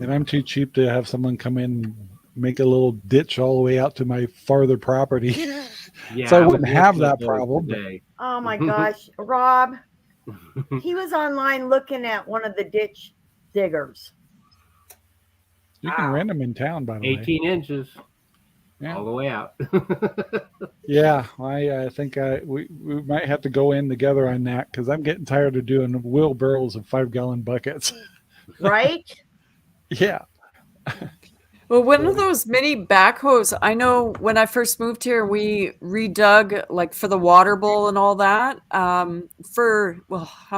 And I'm too cheap to have someone come in and make a little ditch all the way out to my farther property. Yeah, so I wouldn't have that problem. Oh my gosh. Rob, he was online looking at one of the ditch diggers. You can rent them in town, by the way. 18 inches. Yeah. All the way out. Yeah, I think we might have to go in together on that because I'm getting tired of doing wheelbarrows of 5-gallon buckets. Right? Yeah. Well, one of those mini backhoes, I know when I first moved here, we redug like for the water bowl and all that how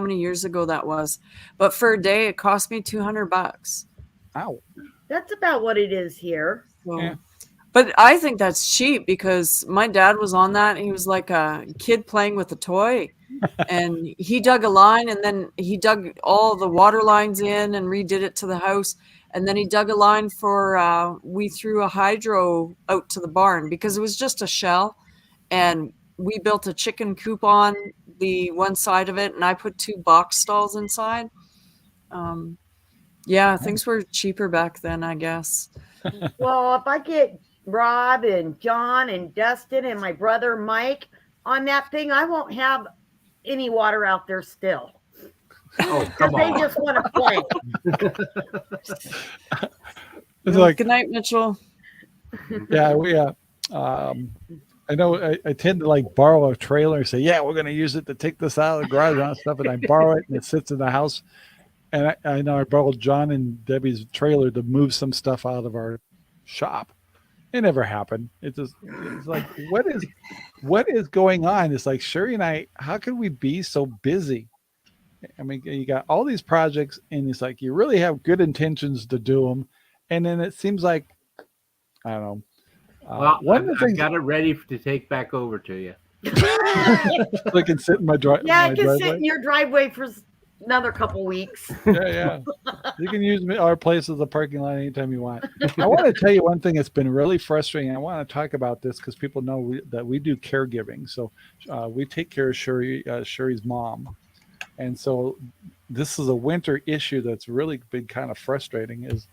many years ago that was. But for a day, it cost me $200. Ow. That's about what it is here. So, Yeah. But I think that's cheap because my dad was on that. And he was like a kid playing with a toy. And he dug a line and then he dug all the water lines in and redid it to the house. And then he dug a line we threw a hydro out to the barn because it was just a shell. And we built a chicken coop on the one side of it. And I put 2 box stalls inside. Yeah, things were cheaper back then, I guess. Well, if I get Rob and John and Dustin and my brother Mike on that thing, I won't have any water out there still. Oh, come on. They just want to play. It's like, good night, Mitchell. Yeah, I know I tend to like borrow a trailer and say, yeah, we're going to use it to take this out of the garage and stuff, and I borrow it and it sits in the house. And I know I borrowed John and Debbie's trailer to move some stuff out of our shop. It never happened. It's like, what is going on? It's like, Sherry and I, how can we be so busy? I mean, you got all these projects and it's like, you really have good intentions to do them. And then it seems like, I don't know. Well, I've got it ready to take back over to you. So I can sit in my driveway. Yeah, I can sit in your driveway for another couple weeks. Yeah. You can use our place as a parking lot anytime you want. I want to tell you one thing that's been really frustrating. I want to talk about this because people know that we do caregiving. So we take care of Sherry's mom. And so this is a winter issue that's really been kind of frustrating is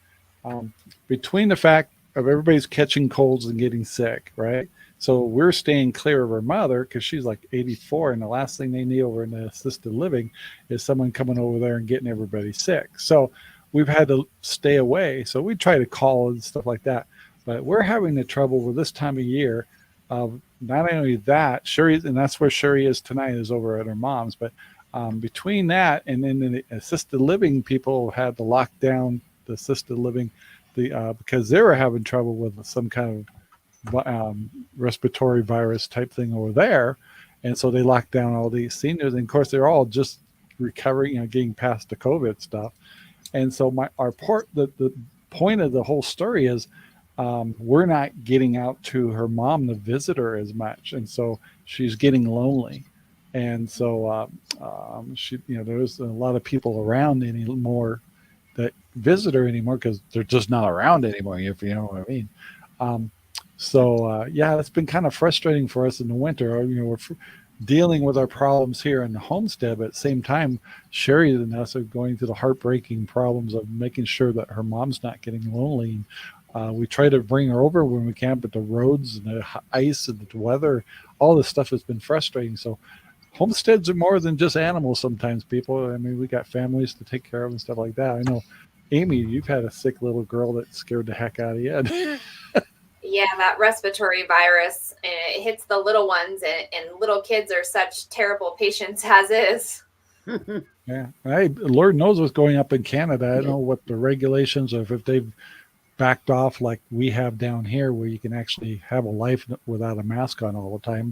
between the fact of everybody's catching colds and getting sick, right? So we're staying clear of her mother because she's like 84, and the last thing they need over in the assisted living is someone coming over there and getting everybody sick. So we've had to stay away. So we try to call and stuff like that. But we're having the trouble with this time of year of not only that, Sherry, and that's where Sherry is tonight, is over at her mom's. But between that and then the assisted living people had to lock down the assisted living because they were having trouble with some kind of respiratory virus type thing over there, and so they locked down all these seniors, and of course they're all just recovering, getting past the COVID stuff. And so the point of the whole story is we're not getting out to her mom to visit her as much, and so she's getting lonely. And so she, there's a lot of people around anymore that visit her anymore because they're just not around anymore, if you know what I mean. So it's been kind of frustrating for us in the winter. We're dealing with our problems here in the homestead, but at the same time, Sherry and us are going through the heartbreaking problems of making sure that her mom's not getting lonely. We try to bring her over when we can, but the roads and the ice and the weather, all this stuff has been frustrating. So homesteads are more than just animals sometimes, people. I mean, we got families to take care of and stuff like that. I know, Amy, you've had a sick little girl that scared the heck out of you. Yeah, that respiratory virus, it hits the little ones, and little kids are such terrible patients as is. Yeah, Lord knows what's going up in Canada. I don't know what the regulations are, if they've backed off like we have down here, where you can actually have a life without a mask on all the time.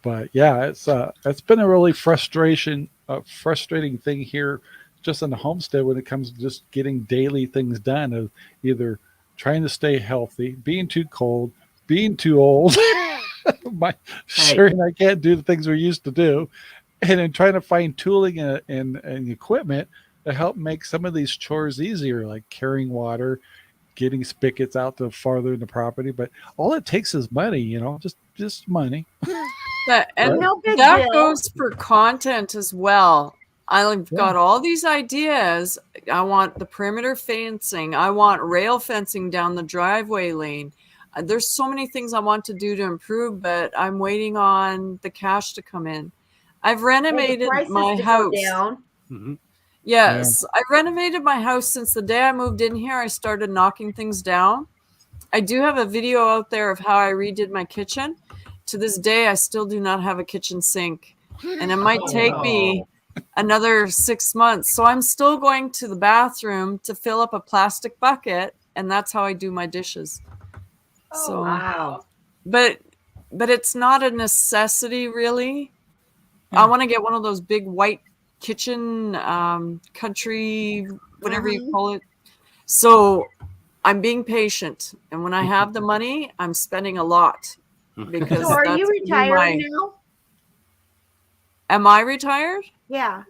But yeah, it's been a really frustrating thing here, just in the homestead when it comes to just getting daily things done, of either trying to stay healthy, being too cold, being too old. Sherry and I can't do the things we used to do, and then trying to find tooling and equipment to help make some of these chores easier, like carrying water, getting spigots out to farther in the property. But all it takes is money, just money. That goes for content as well. I've got all these ideas. I want the perimeter fencing. I want rail fencing down the driveway lane. There's so many things I want to do to improve, but I'm waiting on the cash to come in. I've renovated my house. Mm-hmm. Yes, I renovated my house since the day I moved in here. I started knocking things down. I do have a video out there of how I redid my kitchen. To this day, I still do not have a kitchen sink, and it might take me another 6 months. So I'm still going to the bathroom to fill up a plastic bucket, and that's how I do my dishes. Wow. But it's not a necessity, really. I want to get one of those big white kitchen country, whatever you call it. So I'm being patient, and when I have the money, I'm spending a lot. Because so are you retired now? Am I retired? Yeah.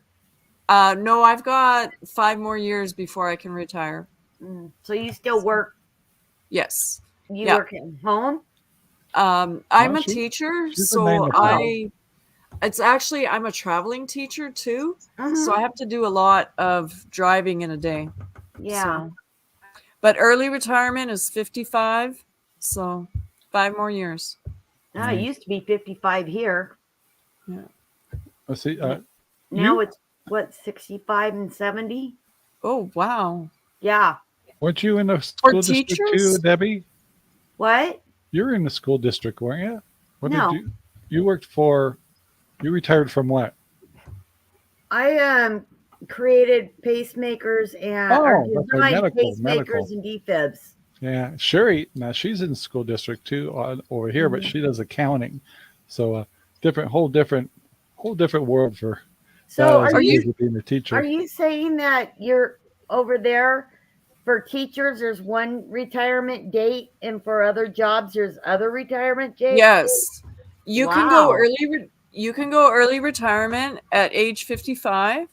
No, I've got 5 more years before I can retire. So you still work? Yes. You work at home? I'm a teacher, so I'm a traveling teacher too. So I have to do a lot of driving in a day. Yeah. But early retirement is 55, so 5 more years. No, it used to be 55 here. Yeah. Let's see. Now it's what, 65 and 70? Oh, wow. Yeah. Weren't you in the school district too, Debbie? What? You're in the school district, weren't you? No. You retired from what? I created pacemakers and designed pacemakers and defibs. Yeah, Sherry. Now she's in the school district too over here, but she does accounting. So whole different world for. So are you being a teacher? Are you saying that you're over there for teachers? There's one retirement date, and for other jobs, there's other retirement dates. Yes, you can go early. You can go early retirement at age 55.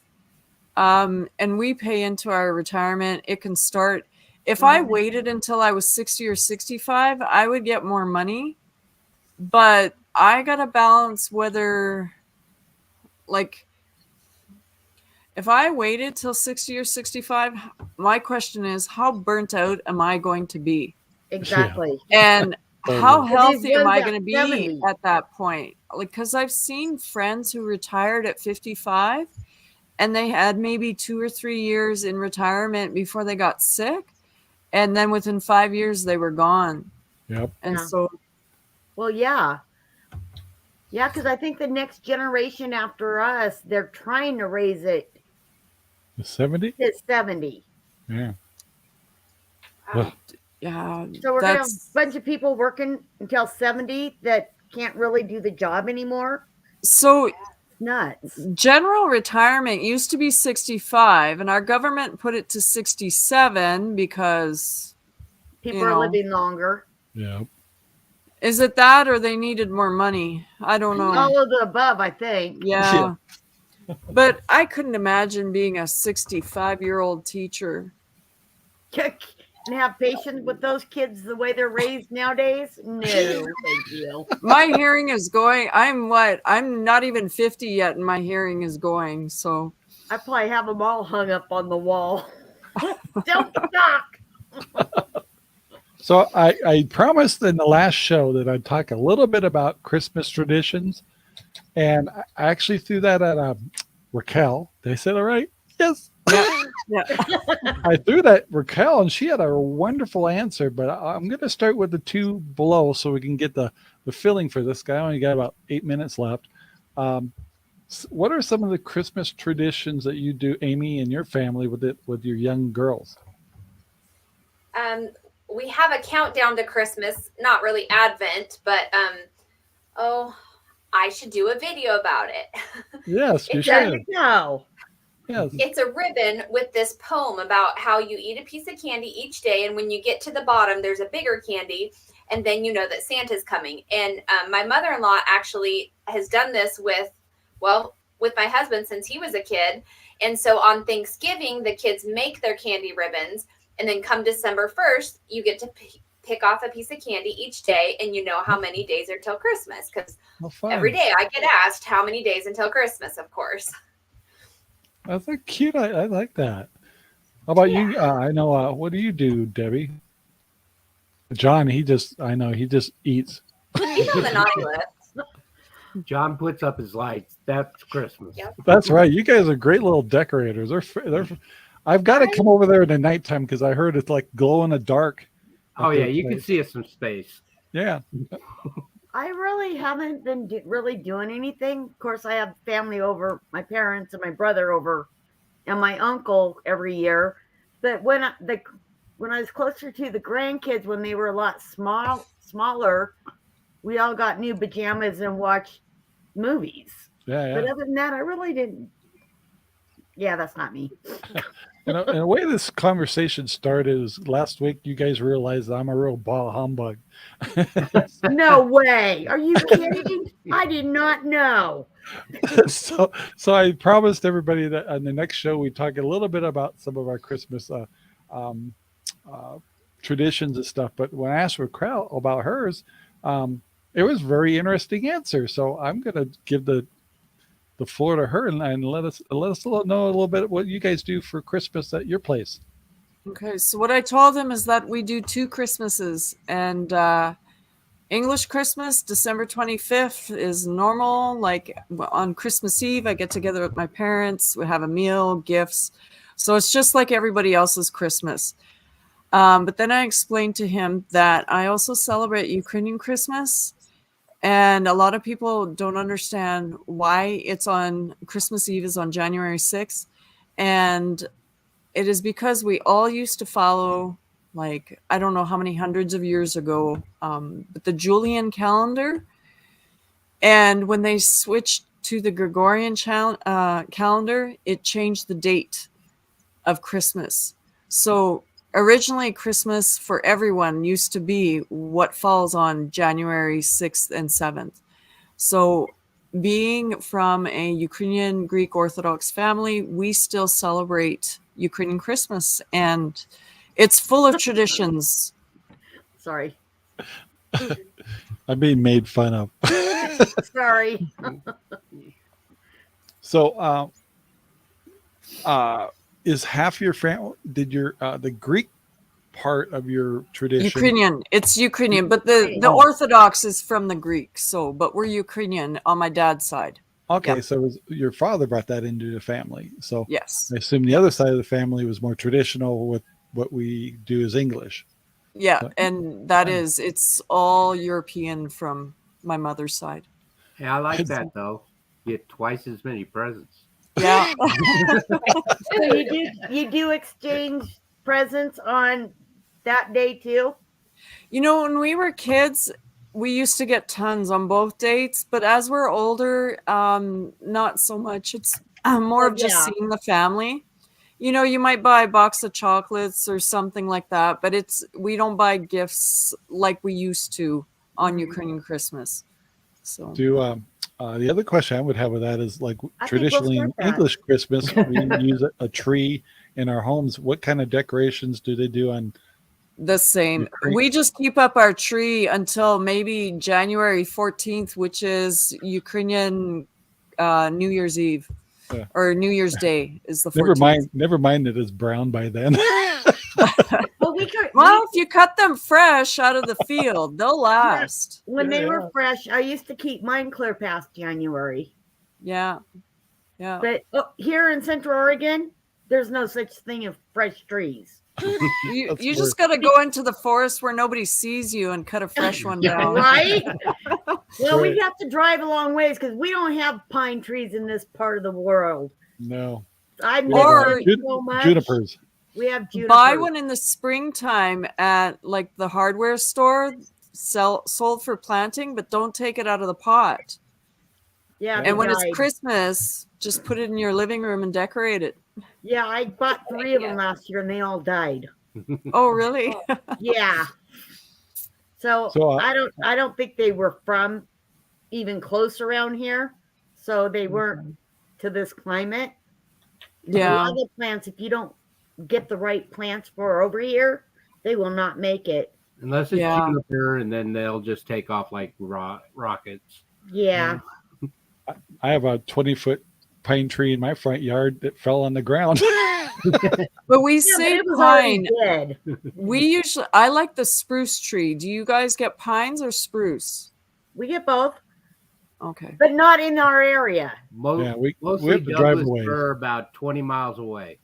and we pay into our retirement. It can start. If I waited until I was 60 or 65, I would get more money. But I got to balance whether, like, if I waited till 60 or 65, my question is, how burnt out am I going to be? Exactly. And how healthy am I ones going to be 70. at that point? Like, because I've seen friends who retired at 55 and they had maybe 2 or 3 years in retirement before they got sick. And then within 5 years, they were gone. Yep. And Yeah. so, Well, yeah. Yeah, because I think the next generation after us, they're trying to raise it 70? to 70. Yeah. Wow. yeah. So we're going to have a bunch of people working until 70 that can't really do the job anymore. So Nuts. general retirement used to be 65, and our government put it to 67 because People you are know. living longer. Yeah. Is it that or they needed more money? I don't know. All of the above, I think. Yeah. But I couldn't imagine being a 65-year-old teacher. And have patience with those kids the way they're raised nowadays? No, thank you. My hearing is going. I'm not even 50 yet, and my hearing is going. So I probably have them all hung up on the wall. Don't knock. So I promised in the last show that I'd talk a little bit about Christmas traditions, and I actually threw that at Raquel. Did I say that right? Yes. yeah. I threw that at Raquel, and she had a wonderful answer. But I'm going to start with the two below so we can get the feeling for this guy. I only got about 8 minutes left. What are some of the Christmas traditions that you do, Aimee, and your family with your young girls? We have a countdown to Christmas, not really Advent, but I should do a video about it. Yes, you There should. you go. Yes. It's a ribbon with this poem about how you eat a piece of candy each day, and when you get to the bottom, there's a bigger candy, and then you know that Santa's coming. And my mother-in-law actually has done this with my husband since he was a kid. And so on Thanksgiving, the kids make their candy ribbons, and then come December 1st, you get to pick off a piece of candy each day, and you know how many days are till Christmas, because every day I get asked how many days until Christmas, of course. That's a cute. I like that. How about you? I know. What do you do, Debbie? John, he just eats. He's on the naughty list. John puts up his lights. That's Christmas. Yep. That's right. You guys are great little decorators. They're I've got to come over there in the nighttime because I heard it's like glow in the dark. Oh yeah, you can see us from space. Yeah. I really haven't been really doing anything. Of course, I have family over, my parents and my brother over, and my uncle every year. But when I was closer to the grandkids, when they were a lot smaller, we all got new pajamas and watched movies. Yeah. But other than that, I really didn't. Yeah, that's not me. And the way this conversation started is last week you guys realized I'm a real ball humbug. No way. Are you kidding? I did not know. So I promised everybody that on the next show we talk a little bit about some of our Christmas traditions and stuff. But when I asked Raquel about hers, it was a very interesting answer. So I'm going to give the floor to her and let us know a little bit what you guys do for Christmas at your place. Okay, so what I told him is that we do 2 Christmases, and English Christmas, December 25th is normal. Like on Christmas Eve, I get together with my parents, we have a meal, gifts. So it's just like everybody else's Christmas. But then I explained to him that I also celebrate Ukrainian Christmas. And a lot of people don't understand why it's on Christmas Eve is on January 6th. And it is because we all used to follow, like, I don't know how many hundreds of years ago, but the Julian calendar. And when they switched to the Gregorian calendar, it changed the date of Christmas. So originally, Christmas for everyone used to be what falls on January 6th and 7th. So being from a Ukrainian Greek Orthodox family, we still celebrate Ukrainian Christmas, and it's full of traditions. Sorry. I'm being made fun of. Sorry. So, is half your family? Did your the Greek part of your tradition? Ukrainian. It's Ukrainian, but the Orthodox is from the Greek. So, but we're Ukrainian on my dad's side. Okay, Yep. so your father brought that into the family. So Yes. I assume the other side of the family was more traditional with what we do is English. Yeah, But- and that is, it's all European from my mother's side. Yeah, I like that though. You get twice as many presents. Yeah. So you do exchange presents on that day too? You know, when we were kids, we used to get tons on both dates, but as we're older, not so much. It's more of just seeing the family. You know, you might buy a box of chocolates or something like that, but we don't buy gifts like we used to on Ukrainian Christmas. So The other question I would have with that is, like, I think we'll traditionally in start that. English Christmas, we use a tree in our homes. What kind of decorations do they do on? the same. Ukraine. We just keep up our tree until maybe January 14th, which is Ukrainian New Year's Eve. Yeah. Or New Year's Day is the 14th. Never mind that it's brown by then. Well, we could. Well, if you cut them fresh out of the field, they'll last. When they Yeah. were fresh, I used to keep mine clear past January. Yeah. Yeah. But here in Central Oregon, there's no such thing as fresh trees. You That's just got to go into the forest where nobody sees you and cut a fresh one down. Right? Well, we Right. have to drive a long ways because we don't have pine trees in this part of the world. No. I've Or- never seen so much. Junipers. We have junipers. Buy one in the springtime at like the hardware store, sold for planting, but don't take it out of the pot. Yeah, And when they it's died. Christmas, just put it in your living room and decorate it. Yeah, I bought 3 of them last year and they all died. Oh, really? Yeah. So, So, I don't think they were from even close around here. So they weren't to this climate. Yeah. Other plants, if you don't get the right plants for over here, they will not make it. Unless it's Yeah. juniper, and then they'll just take off like rockets. Yeah. I have a 20-foot pine tree in my front yard that fell on the ground. But we Yeah, but say it was already pine. dead. I like the spruce tree. Do you guys get pines or spruce? We get both, Okay. but not in our area. Yeah, we Mostly have to drive Douglas away. fir about 20 miles away.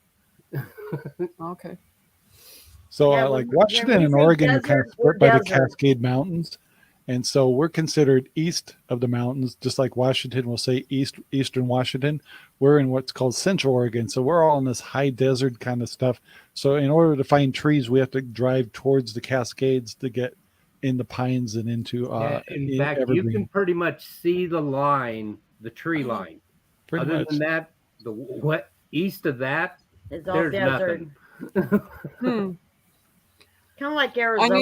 Okay. So, Yeah, like when Washington we and say Oregon are kind of desert, we're split by the desert. Cascade Mountains. And so we're considered east of the mountains, just like Washington will say eastern Washington. We're in what's called Central Oregon. So we're all in this high desert kind of stuff. So in order to find trees, we have to drive towards the Cascades to get in the pines and into In fact, you evergreen. can pretty much see the line, the tree line. Pretty Other much. than that, what east of that, It's all there's desert. nothing. Hmm. Kind of like I Arizona.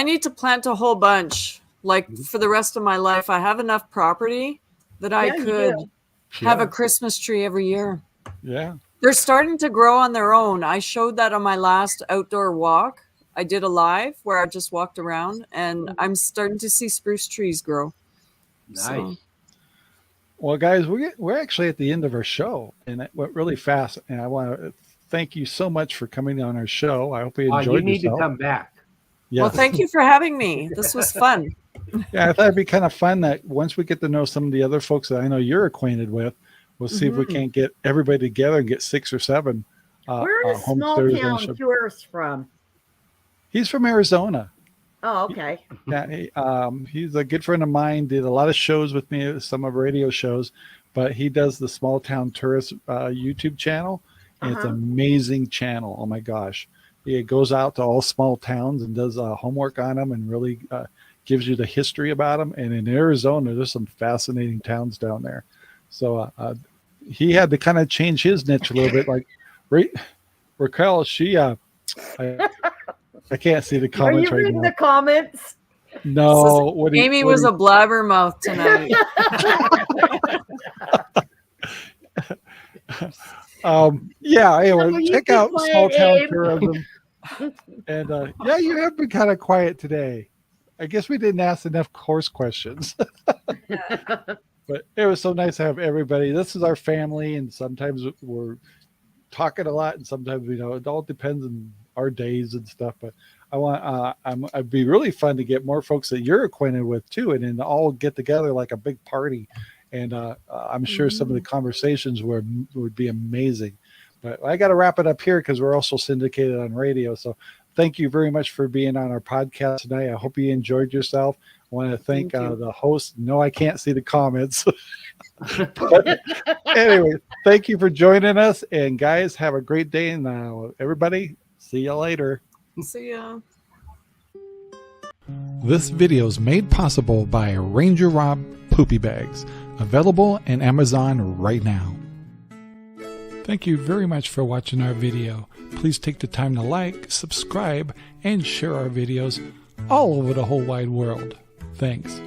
need to plant a whole bunch. Like for the rest of my life, I have enough property that I Yeah, you could do. have Yeah. a Christmas tree every year. Yeah. They're starting to grow on their own. I showed that on my last outdoor walk. I did a live where I just walked around, and I'm starting to see spruce trees grow. Nice. So- Well, guys, we're actually at the end of our show, and it went really fast. And I want to thank you so much for coming on our show. I hope you Oh, enjoyed you need yourself. to come back. Well, Yes. thank you for having me. This was fun. Yeah, I thought it'd be kind of fun that once we get to know some of the other folks that I know you're acquainted with, we'll see if we Mhm. can't get everybody together and get 6 or 7. Where is small homesteaders on town the show. tourists from? He's from Arizona. Oh, okay. Yeah, he's a good friend of mine. Did a lot of shows with me, some of radio shows, but he does the Small Town Tourist YouTube channel, and it's an Uh-huh. amazing channel. Oh my gosh, he goes out to all small towns and does homework on them, and really gives you the history about them. And in Arizona, there's some fascinating towns down there. So he had to kind of change his niche a little bit. Like Raquel, she I can't see the Are comments you right reading now. the comments? No, what Aimee was a blabbermouth tonight. Yeah, anyway, Well, you check be out quiet, Small Town Abe. Tourism. And yeah, you have been kind of quiet today. I guess we didn't ask enough course questions. But it was so nice to have everybody. This is our family, and sometimes we're talking a lot, and sometimes it all depends on our days and stuff. But I want it'd be really fun to get more folks that you're acquainted with too, and then all get together like a big party. And I'm sure some of the conversations would be amazing. But I got to wrap it up here because we're also syndicated on radio. So thank you very much for being on our podcast tonight. I hope you enjoyed yourself. I want to thank the host. No, I can't see the comments. But anyway, thank you for joining us. And guys, have a great day. And everybody, see you later. See ya. This video is made possible by Ranger Rob Poopy Bags, available in Amazon right now. Thank you very much for watching our video. Please take the time to like, subscribe, and share our videos all over the whole wide world. Thanks.